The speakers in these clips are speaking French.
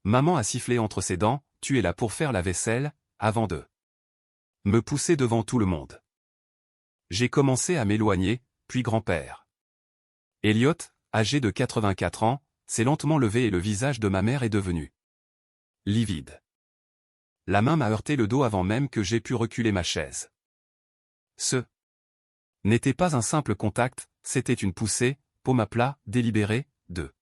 Maman a sifflé entre ses dents, tu es là pour faire la vaisselle, avant de me pousser devant tout le monde. J'ai commencé à m'éloigner, puis grand-père. Elliot, âgé de 84 ans, s'est lentement levé et le visage de ma mère est devenu livide. La main m'a heurté le dos avant même que j'aie pu reculer ma chaise. Ce n'était pas un simple contact, c'était une poussée, paume à plat, délibérée, de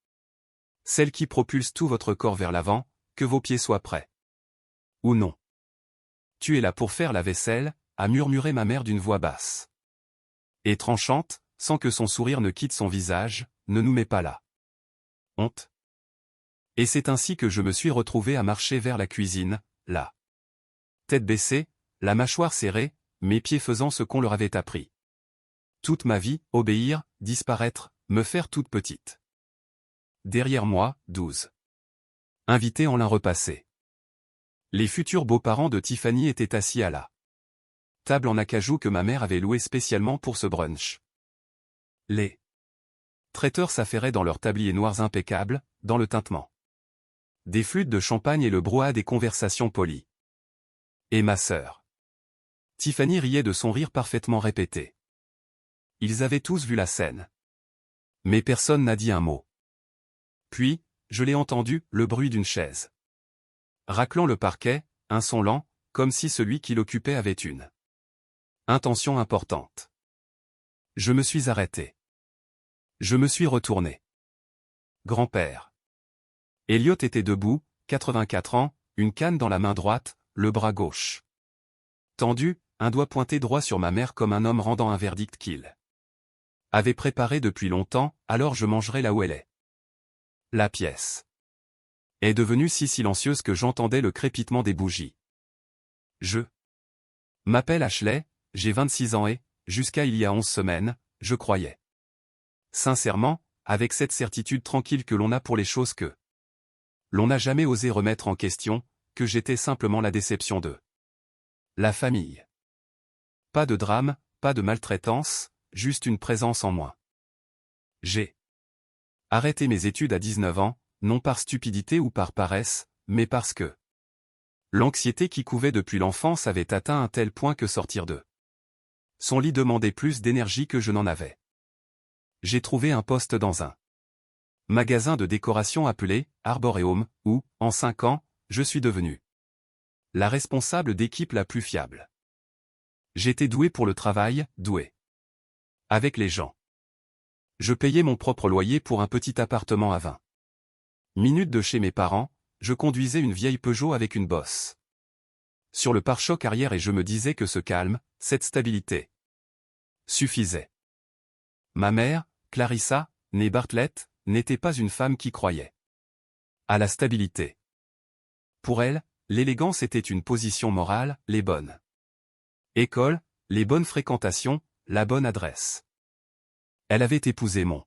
celle qui propulse tout votre corps vers l'avant, que vos pieds soient prêts. Ou non. Tu es là pour faire la vaisselle, a murmuré ma mère d'une voix basse et tranchante, sans que son sourire ne quitte son visage, ne nous met pas là. Honte. Et c'est ainsi que je me suis retrouvé à marcher vers la cuisine, la tête baissée, la mâchoire serrée, mes pieds faisant ce qu'on leur avait appris. Toute ma vie, obéir, disparaître, me faire toute petite. Derrière moi, 12 invités en lin repassé. Les futurs beaux-parents de Tiffany étaient assis à la table en acajou que ma mère avait louée spécialement pour ce brunch. Les traiteurs s'affairaient dans leurs tabliers noirs impeccables, dans le tintement des flûtes de champagne et le brouhaha des conversations polies. Et ma sœur Tiffany riait de son rire parfaitement répété. Ils avaient tous vu la scène. Mais personne n'a dit un mot. Puis, je l'ai entendu, le bruit d'une chaise raclant le parquet, un son lent, comme si celui qui l'occupait avait une intention importante. Je me suis arrêté. Je me suis retourné. Grand-père. Elliot était debout, 84 ans, une canne dans la main droite, le bras gauche tendu, un doigt pointé droit sur ma mère comme un homme rendant un verdict qu'il avait préparé depuis longtemps, alors je mangerai là où elle est. La pièce est devenue si silencieuse que j'entendais le crépitement des bougies. Je m'appelle Ashley, j'ai 26 ans et, jusqu'à il y a 11 semaines, je croyais sincèrement, avec cette certitude tranquille que l'on a pour les choses que l'on n'a jamais osé remettre en question, que j'étais simplement la déception de la famille. Pas de drame, pas de maltraitance, juste une présence en moins. J'ai arrêté mes études à 19 ans, non par stupidité ou par paresse, mais parce que l'anxiété qui couvait depuis l'enfance avait atteint un tel point que sortir de son lit demandait plus d'énergie que je n'en avais. J'ai trouvé un poste dans un magasin de décoration appelé Arboreum, où, en 5 ans, je suis devenu la responsable d'équipe la plus fiable. J'étais doué pour le travail, doué avec les gens. Je payais mon propre loyer pour un petit appartement à 20 minutes de chez mes parents, je conduisais une vieille Peugeot avec une bosse sur le pare-choc arrière et je me disais que ce calme, cette stabilité, suffisait. Ma mère, Clarissa, née Bartlett, n'était pas une femme qui croyait à la stabilité. Pour elle, l'élégance était une position morale, les bonnes écoles, les bonnes fréquentations, la bonne adresse. Elle avait épousé mon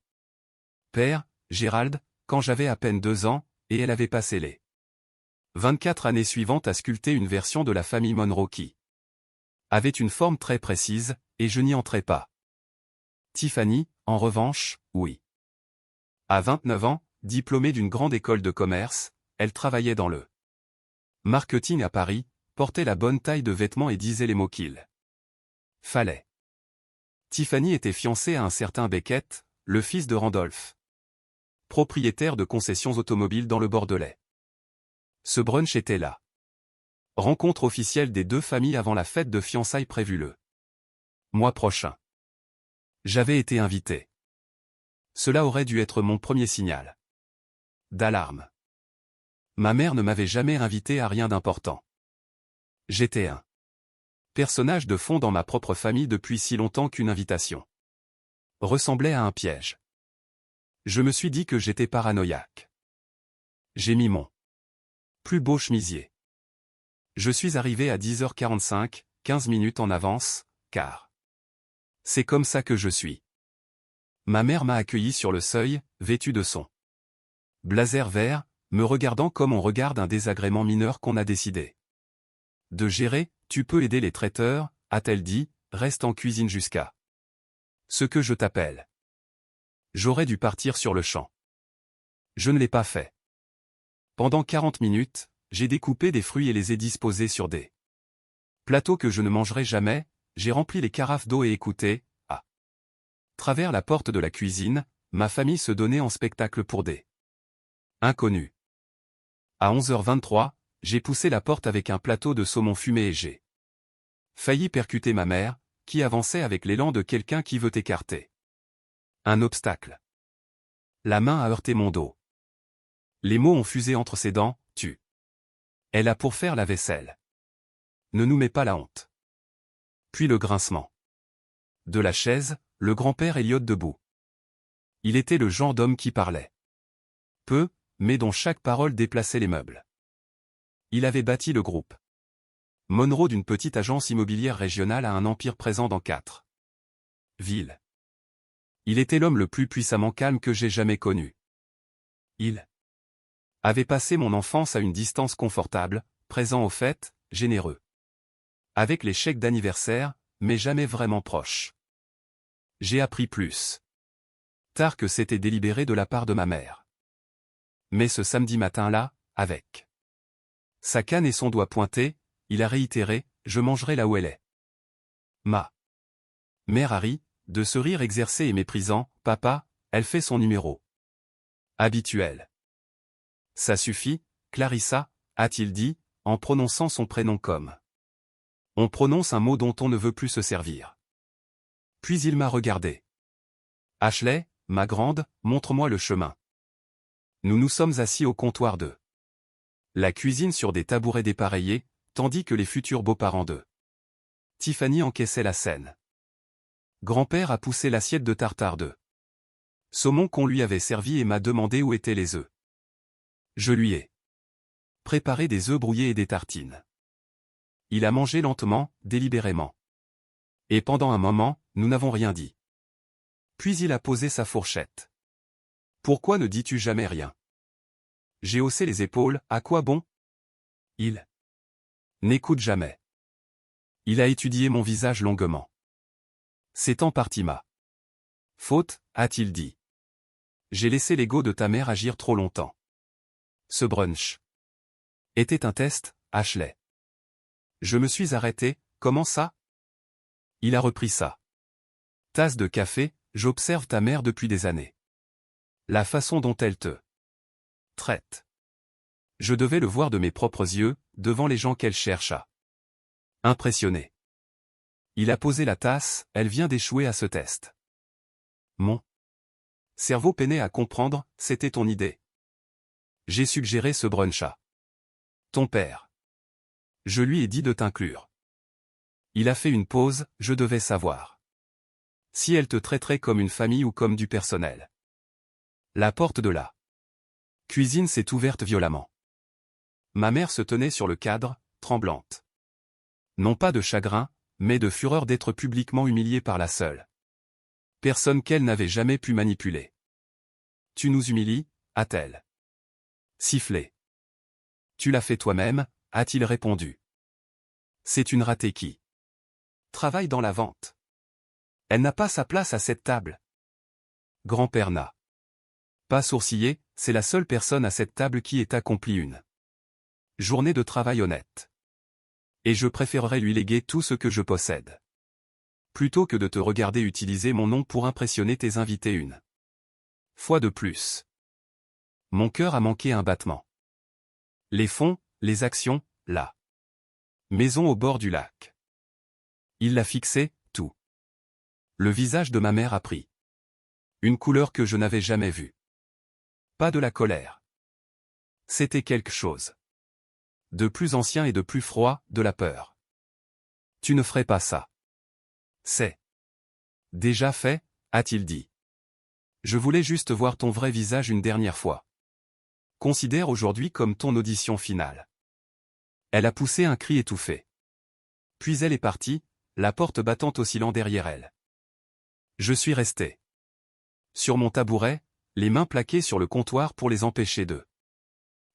père, Gérald, quand j'avais à peine 2 ans, et elle avait passé les 24 années suivantes à sculpter une version de la famille Monroe qui avait une forme très précise, et je n'y entrais pas. Tiffany, en revanche, oui. À 29 ans, diplômée d'une grande école de commerce, elle travaillait dans le marketing à Paris, portait la bonne taille de vêtements et disait les mots qu'il fallait. Tiffany était fiancée à un certain Beckett, le fils de Randolph, propriétaire de concessions automobiles dans le Bordelais. Ce brunch était là. Rencontre officielle des deux familles avant la fête de fiançailles prévue le mois prochain. J'avais été invité. Cela aurait dû être mon premier signal d'alarme. Ma mère ne m'avait jamais invité à rien d'important. J'étais un personnage de fond dans ma propre famille depuis si longtemps qu'une invitation ressemblait à un piège. Je me suis dit que j'étais paranoïaque. J'ai mis mon plus beau chemisier. Je suis arrivé à 10h45, 15 minutes en avance, car c'est comme ça que je suis. Ma mère m'a accueilli sur le seuil, vêtu de son blazer vert, me regardant comme on regarde un désagrément mineur qu'on a décidé de gérer. Tu peux aider les traiteurs, a-t-elle dit, reste en cuisine jusqu'à ce que je t'appelle. J'aurais dû partir sur le champ. Je ne l'ai pas fait. Pendant 40 minutes, j'ai découpé des fruits et les ai disposés sur des plateaux que je ne mangerai jamais, j'ai rempli les carafes d'eau et écouté, à travers la porte de la cuisine, ma famille se donnait en spectacle pour des inconnus. À 11h23, j'ai poussé la porte avec un plateau de saumon fumé et j'ai failli percuter ma mère, qui avançait avec l'élan de quelqu'un qui veut écarter un obstacle. La main a heurté mon dos. Les mots ont fusé entre ses dents, tu. Elle a pour faire la vaisselle. Ne nous mets pas la honte. Puis le grincement de la chaise, le grand-père Elliot debout. Il était le genre d'homme qui parlait peu, mais dont chaque parole déplaçait les meubles. Il avait bâti le groupe Monroe d'une petite agence immobilière régionale à un empire présent dans 4 villes. Il était l'homme le plus puissamment calme que j'ai jamais connu. Il avait passé mon enfance à une distance confortable, présent aux fêtes, généreux. Avec les chèques d'anniversaire, mais jamais vraiment proche. J'ai appris plus tard que c'était délibéré de la part de ma mère. Mais ce samedi matin-là, avec sa canne et son doigt pointé, il a réitéré, je mangerai là où elle est. Ma mère a ri, de ce rire exercé et méprisant, papa, elle fait son numéro habituel. Ça suffit, Clarissa, a-t-il dit, en prononçant son prénom comme on prononce un mot dont on ne veut plus se servir. Puis il m'a regardé. Ashley, ma grande, montre-moi le chemin. Nous nous sommes assis au comptoir de la cuisine sur des tabourets dépareillés, tandis que les futurs beaux-parents de Tiffany encaissaient la scène. Grand-père a poussé l'assiette de tartare de saumon qu'on lui avait servi et m'a demandé où étaient les œufs. Je lui ai préparé des œufs brouillés et des tartines. Il a mangé lentement, délibérément. Et pendant un moment, nous n'avons rien dit. Puis il a posé sa fourchette. Pourquoi ne dis-tu jamais rien? J'ai haussé les épaules, à quoi bon? Il n'écoute jamais. Il a étudié mon visage longuement. C'est en partie ma faute, a-t-il dit. J'ai laissé l'ego de ta mère agir trop longtemps. Ce brunch était un test, Ashley. Je me suis arrêté, comment ça? Il a repris ça. Tasse de café, j'observe ta mère depuis des années. La façon dont elle te traite. Je devais le voir de mes propres yeux, devant les gens qu'elle cherche à impressionner. Il a posé la tasse, elle vient d'échouer à ce test. Mon cerveau peinait à comprendre, c'était ton idée. J'ai suggéré ce brunch à ton père. Je lui ai dit de t'inclure. Il a fait une pause, je devais savoir si elle te traiterait comme une famille ou comme du personnel. La porte de la cuisine s'est ouverte violemment. Ma mère se tenait sur le cadre, tremblante. Non pas de chagrin, mais de fureur d'être publiquement humiliée par la seule personne qu'elle n'avait jamais pu manipuler. Tu nous humilies, a-t-elle sifflé. Tu l'as fait toi-même, a-t-il répondu. C'est une ratée qui travaille dans la vente. Elle n'a pas sa place à cette table. Grand-père n'a pas sourcillé, c'est la seule personne à cette table qui ait accompli une journée de travail honnête. Et je préférerais lui léguer tout ce que je possède. Plutôt que de te regarder utiliser mon nom pour impressionner tes invités une fois de plus. Mon cœur a manqué un battement. Les fonds, les actions, la maison au bord du lac. Il l'a fixé, tout. Le visage de ma mère a pris une couleur que je n'avais jamais vue. Pas de la colère. C'était quelque chose de plus ancien et de plus froid, de la peur. Tu ne ferais pas ça. C'est déjà fait, a-t-il dit. Je voulais juste voir ton vrai visage une dernière fois. Considère aujourd'hui comme ton audition finale. Elle a poussé un cri étouffé. Puis elle est partie, la porte battant oscillant derrière elle. Je suis resté sur mon tabouret, les mains plaquées sur le comptoir pour les empêcher de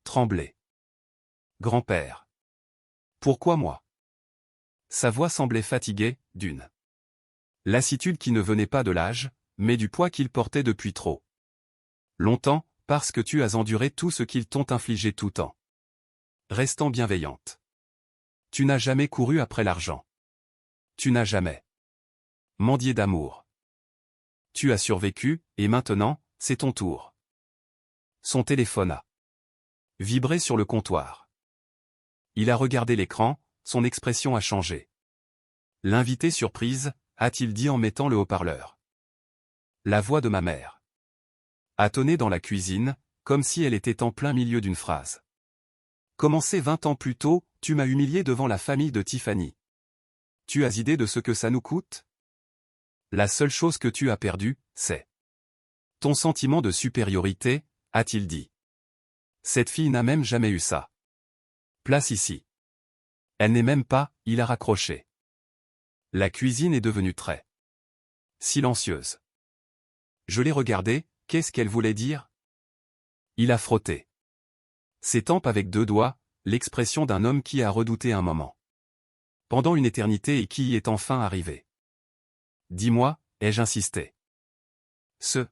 trembler. Grand-père. Pourquoi moi? Sa voix semblait fatiguée, d'une lassitude qui ne venait pas de l'âge, mais du poids qu'il portait depuis trop longtemps. parce que tu as enduré tout ce qu'ils t'ont infligé tout temps. Restant bienveillante. Tu n'as jamais couru après l'argent. Tu n'as jamais mendié d'amour. Tu as survécu, et maintenant, c'est ton tour. Son téléphone a vibré sur le comptoir. Il a regardé l'écran, son expression a changé. L'invité surprise, a-t-il dit en mettant le haut-parleur. La voix de ma mère a tonné dans la cuisine, comme si elle était en plein milieu d'une phrase. Commencé 20 ans plus tôt, tu m'as humilié devant la famille de Tiffany. Tu as idée de ce que ça nous coûte? La seule chose que tu as perdue, c'est ton sentiment de supériorité, a-t-il dit. Cette fille n'a même jamais eu ça. Place ici. Elle n'est même pas, il a raccroché. La cuisine est devenue très silencieuse. Je l'ai regardée, qu'est-ce qu'elle voulait dire? Il a frotté ses tempes avec 2 doigts, l'expression d'un homme qui a redouté un moment pendant une éternité et qui y est enfin arrivé. Dis-moi, ai-je insisté. Ce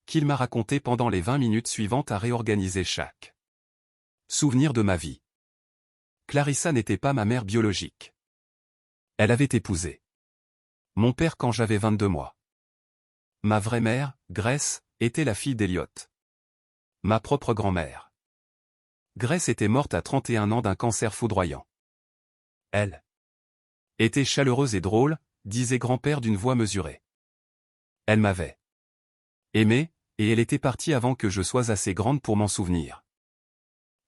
qu'il m'a raconté pendant les 20 minutes suivantes a réorganisé chaque souvenir de ma vie. Clarissa n'était pas ma mère biologique. Elle avait épousé mon père quand j'avais 22 mois. Ma vraie mère, Grace, était la fille d'Elliot. Ma propre grand-mère. Grace était morte à 31 ans d'un cancer foudroyant. Elle était chaleureuse et drôle, disait grand-père d'une voix mesurée. Elle m'avait aimé, et elle était partie avant que je sois assez grande pour m'en souvenir.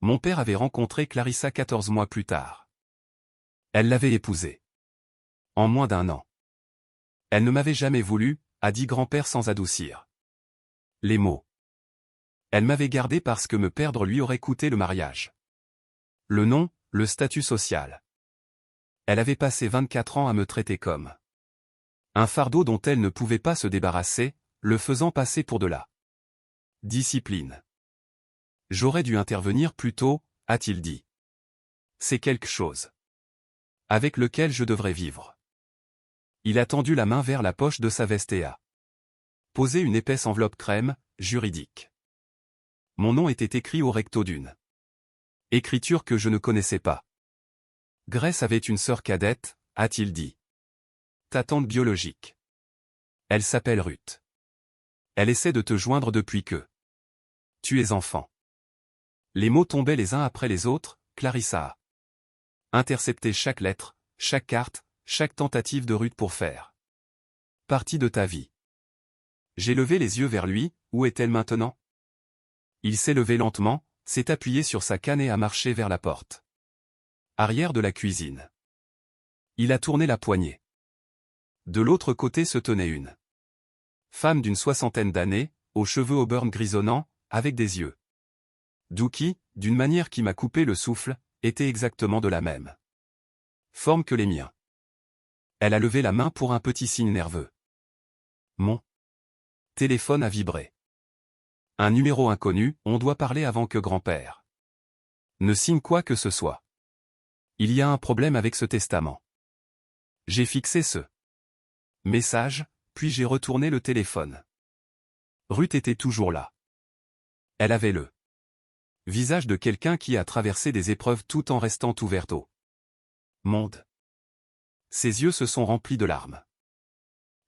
Mon père avait rencontré Clarissa 14 mois plus tard. Elle l'avait épousée. En moins d'1 an. Elle ne m'avait jamais voulu, a dit grand-père sans adoucir les mots. Elle m'avait gardé parce que me perdre lui aurait coûté le mariage. Le nom, le statut social. Elle avait passé 24 ans à me traiter comme un fardeau dont elle ne pouvait pas se débarrasser, le faisant passer pour de la discipline. J'aurais dû intervenir plus tôt, a-t-il dit. C'est quelque chose avec lequel je devrais vivre. Il a tendu la main vers la poche de sa veste et a posé une épaisse enveloppe crème, juridique. Mon nom était écrit au recto d'une écriture que je ne connaissais pas. Grace avait une sœur cadette, a-t-il dit. Ta tante biologique. Elle s'appelle Ruth. Elle essaie de te joindre depuis que tu es enfant. Les mots tombaient les uns après les autres, Clarissa a intercepté chaque lettre, chaque carte, chaque tentative de Ruth pour faire partie de ta vie. J'ai levé les yeux vers lui, où est-elle maintenant? Il s'est levé lentement, s'est appuyé sur sa canne et a marché vers la porte arrière de la cuisine. Il a tourné la poignée. De l'autre côté se tenait une femme d'une 60aine d'années, aux cheveux auburn grisonnants, avec des yeux doux qui, d'une manière qui m'a coupé le souffle, étaient exactement de la même forme que les miens. Elle a levé la main pour un petit signe nerveux. Mon téléphone a vibré. Un numéro inconnu, on doit parler avant que grand-père ne signe quoi que ce soit. Il y a un problème avec ce testament. J'ai fixé ce message, puis j'ai retourné le téléphone. Ruth était toujours là. Elle avait le visage de quelqu'un qui a traversé des épreuves tout en restant ouverte au monde. Ses yeux se sont remplis de larmes.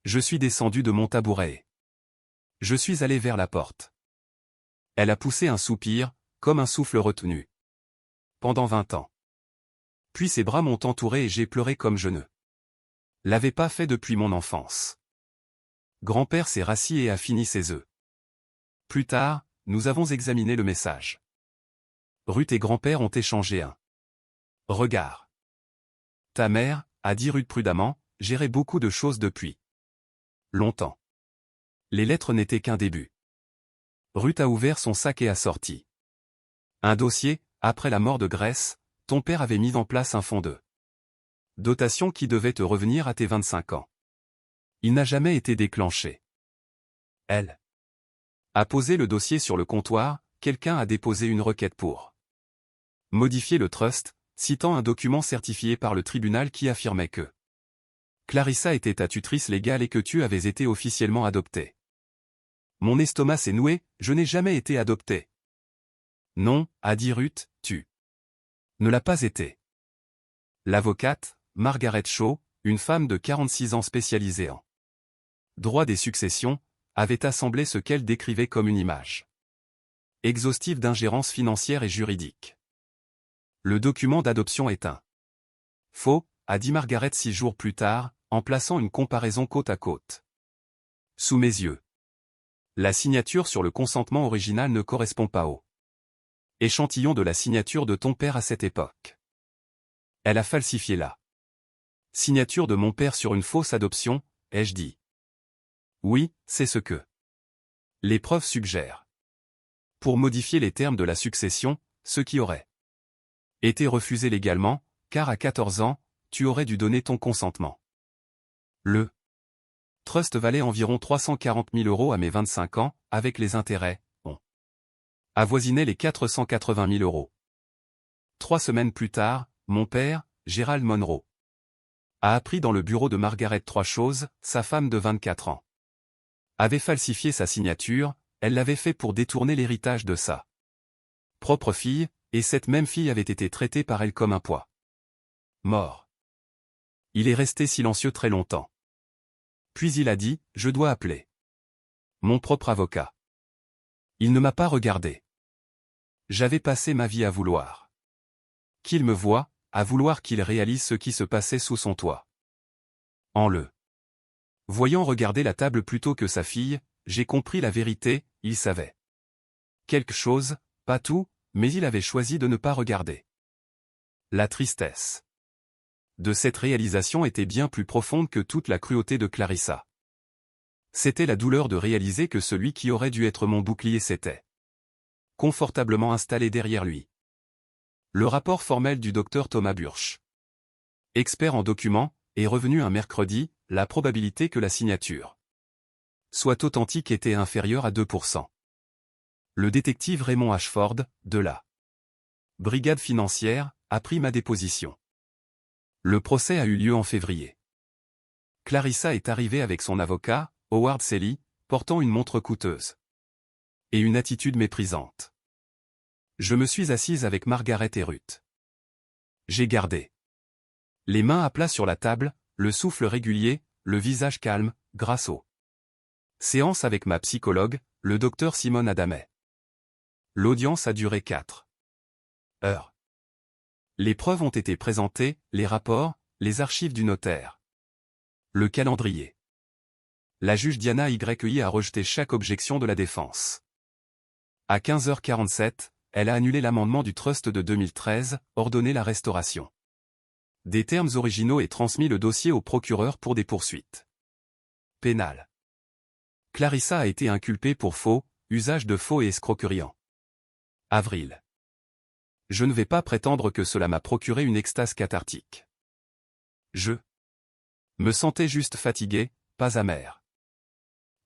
Je suis descendu de mon tabouret. Je suis allé vers la porte. Elle a poussé un soupir, comme un souffle retenu. Pendant 20 ans. Puis ses bras m'ont entouré et j'ai pleuré comme je ne l'avais pas fait depuis mon enfance. Grand-père s'est rassis et a fini ses œufs. Plus tard, nous avons examiné le message. Ruth et grand-père ont échangé un regard. Ta mère, a dit Ruth prudemment, gérait beaucoup de choses depuis longtemps. Les lettres n'étaient qu'un début. Ruth a ouvert son sac et a sorti un dossier. Après la mort de Grace, ton père avait mis en place un fonds de dotation qui devait te revenir à tes 25 ans. Il n'a jamais été déclenché. Elle a posé le dossier sur le comptoir, quelqu'un a déposé une requête pour modifier le trust, citant un document certifié par le tribunal qui affirmait que Clarissa était ta tutrice légale et que tu avais été officiellement adoptée. Mon estomac s'est noué, je n'ai jamais été adopté. Non, a dit Ruth, tu ne l'as pas été. L'avocate, Margaret Shaw, une femme de 46 ans spécialisée en droit des successions, avait assemblé ce qu'elle décrivait comme une image exhaustive d'ingérence financière et juridique. Le document d'adoption est un faux, a dit Margaret 6 jours plus tard, en plaçant une comparaison côte à côte. Sous mes yeux. La signature sur le consentement original ne correspond pas au échantillon de la signature de ton père à cette époque. Elle a falsifié la signature de mon père sur une fausse adoption, ai-je dit. Oui, c'est ce que les preuves suggèrent. Pour modifier les termes de la succession, ce qui aurait été refusé légalement, car à 14 ans, tu aurais dû donner ton consentement. Le trust valait environ 340 000 € à mes 25 ans, avec les intérêts, on avoisinait les 480 000 €. 3 semaines plus tard, mon père, Gerald Monroe, a appris dans le bureau de Margaret 3 choses, sa femme de 24 ans avait falsifié sa signature, elle l'avait fait pour détourner l'héritage de sa propre fille, et cette même fille avait été traitée par elle comme un poids mort. Il est resté silencieux très longtemps. Puis il a dit, je dois appeler mon propre avocat. Il ne m'a pas regardé. J'avais passé ma vie à vouloir qu'il me voie, à vouloir qu'il réalise ce qui se passait sous son toit. En le voyant regarder la table plutôt que sa fille, j'ai compris la vérité, il savait quelque chose, pas tout, mais il avait choisi de ne pas regarder. La tristesse de cette réalisation était bien plus profonde que toute la cruauté de Clarissa. C'était la douleur de réaliser que celui qui aurait dû être mon bouclier s'était confortablement installé derrière lui. Le rapport formel du docteur Thomas Burch, expert en documents, est revenu un mercredi, la probabilité que la signature soit authentique était inférieure à 2%. Le détective Raymond Ashford, de la brigade financière, a pris ma déposition. Le procès a eu lieu en février. Clarissa est arrivée avec son avocat, Howard Selly, portant une montre coûteuse et une attitude méprisante. Je me suis assise avec Margaret et Ruth. J'ai gardé les mains à plat sur la table, le souffle régulier, le visage calme, grâce aux séances avec ma psychologue, le docteur Simone Adamet. L'audience a duré 4 heures. Les preuves ont été présentées, les rapports, les archives du notaire. Le calendrier. La juge Diana YI a rejeté chaque objection de la défense. À 15h47, elle a annulé l'amendement du trust de 2013, ordonné la restauration des termes originaux et transmis le dossier au procureur pour des poursuites pénales. Clarissa a été inculpée pour faux, usage de faux et escroquerie en avril. Je ne vais pas prétendre que cela m'a procuré une extase cathartique. Je me sentais juste fatigué, pas amer.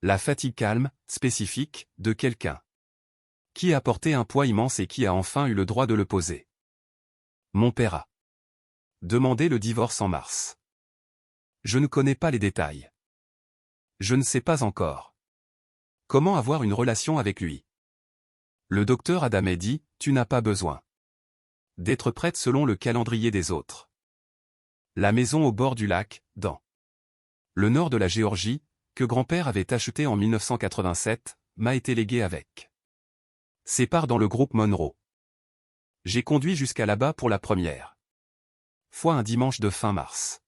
La fatigue calme, spécifique, de quelqu'un qui a porté un poids immense et qui a enfin eu le droit de le poser. Mon père a demandé le divorce en mars. Je ne connais pas les détails. Je ne sais pas encore comment avoir une relation avec lui. Le docteur Adamet dit, tu n'as pas besoin d'être prête selon le calendrier des autres. La maison au bord du lac, dans le nord de la Géorgie, que grand-père avait achetée en 1987, m'a été léguée avec ses parts dans le groupe Monroe. J'ai conduit jusqu'à là-bas pour la première fois un dimanche de fin mars.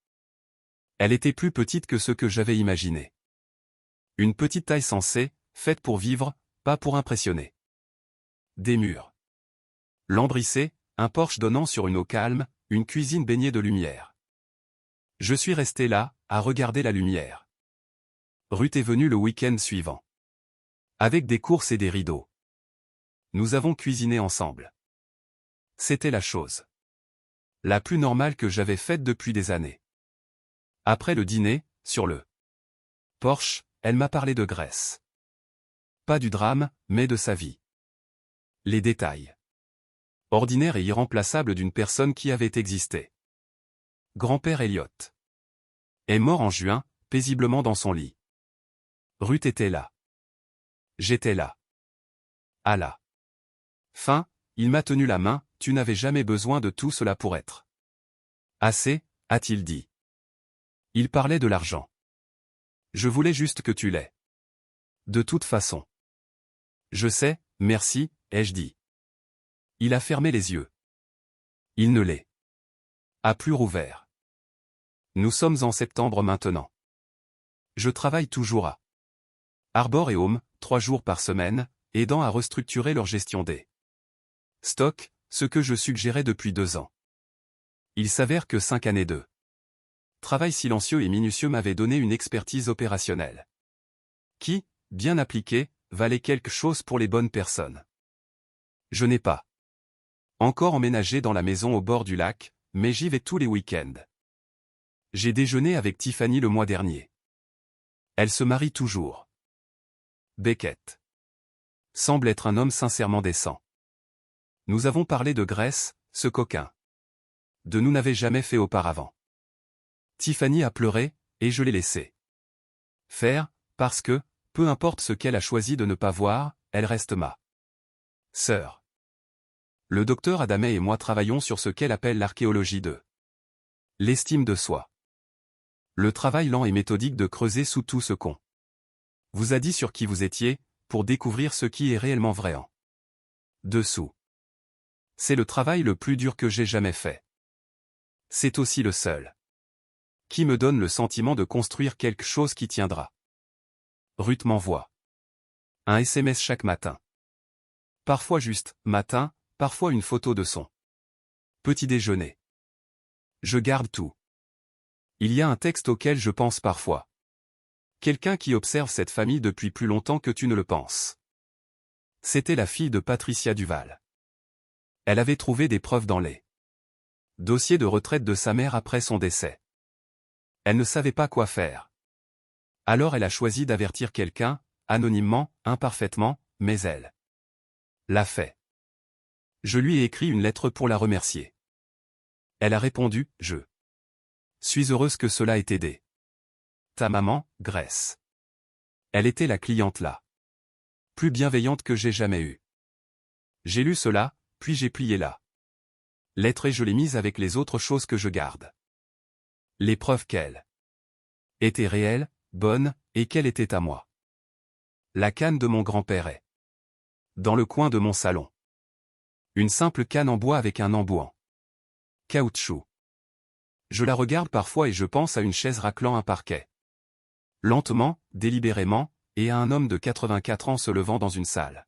Elle était plus petite que ce que j'avais imaginé. Une petite taille sensée, faite pour vivre, pas pour impressionner. Des murs lambrissés, un porche donnant sur une eau calme, une cuisine baignée de lumière. Je suis resté là, à regarder la lumière. Ruth est venue le week-end suivant. Avec des courses et des rideaux. Nous avons cuisiné ensemble. C'était la chose la plus normale que j'avais faite depuis des années. Après le dîner, sur le porche, elle m'a parlé de Grèce. Pas du drame, mais de sa vie. Les détails ordinaires et irremplaçables d'une personne qui avait existé. Grand-père Elliot est mort en juin, paisiblement dans son lit. Ruth était là. J'étais là. À la fin, il m'a tenu la main, tu n'avais jamais besoin de tout cela pour être. Assez, a-t-il dit. Il parlait de l'argent. Je voulais juste que tu l'aies. De toute façon. Je sais, merci, ai-je dit. Il a fermé les yeux. Il ne les a plus rouverts. Nous sommes en septembre maintenant. Je travaille toujours à Arbor et Home, 3 jours par semaine, aidant à restructurer leur gestion des stocks, ce que je suggérais depuis 2 ans. Il s'avère que 5 années de travail silencieux et minutieux m'avaient donné une expertise opérationnelle qui, bien appliquée, valait quelque chose pour les bonnes personnes. Je n'ai pas encore emménagé dans la maison au bord du lac, mais j'y vais tous les week-ends. J'ai déjeuné avec Tiffany le mois dernier. Elle se marie toujours. Beckett semble être un homme sincèrement décent. Nous avons parlé de Grèce, ce coquin de nous n'avait jamais fait auparavant. Tiffany a pleuré, et je l'ai laissé faire, parce que, peu importe ce qu'elle a choisi de ne pas voir, elle reste ma sœur. Le docteur Adamé et moi travaillons sur ce qu'elle appelle l'archéologie de l'estime de soi. Le travail lent et méthodique de creuser sous tout ce qu'on vous a dit sur qui vous étiez, pour découvrir ce qui est réellement vrai en dessous. C'est le travail le plus dur que j'ai jamais fait. C'est aussi le seul qui me donne le sentiment de construire quelque chose qui tiendra. Ruth m'envoie un SMS chaque matin. Parfois juste « matin », parfois une photo de son petit déjeuner. Je garde tout. Il y a un texte auquel je pense parfois. Quelqu'un qui observe cette famille depuis plus longtemps que tu ne le penses. C'était la fille de Patricia Duval. Elle avait trouvé des preuves dans les dossiers de retraite de sa mère après son décès. Elle ne savait pas quoi faire. Alors elle a choisi d'avertir quelqu'un, anonymement, imparfaitement, mais elle l'a fait. Je lui ai écrit une lettre pour la remercier. Elle a répondu, je suis heureuse que cela ait aidé. Ta maman, Grace. Elle était la cliente la plus bienveillante que j'ai jamais eue. J'ai lu cela, puis j'ai plié la lettre et je l'ai mise avec les autres choses que je garde. Les preuves qu'elle était réelle, bonne, et qu'elle était à moi. La canne de mon grand-père est dans le coin de mon salon. Une simple canne en bois avec un embout en caoutchouc. Je la regarde parfois et je pense à une chaise raclant un parquet. Lentement, délibérément, et à un homme de 84 ans se levant dans une salle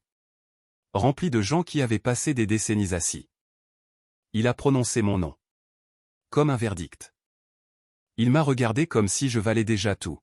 remplie de gens qui avaient passé des décennies assis. Il a prononcé mon nom comme un verdict. Il m'a regardé comme si je valais déjà tout.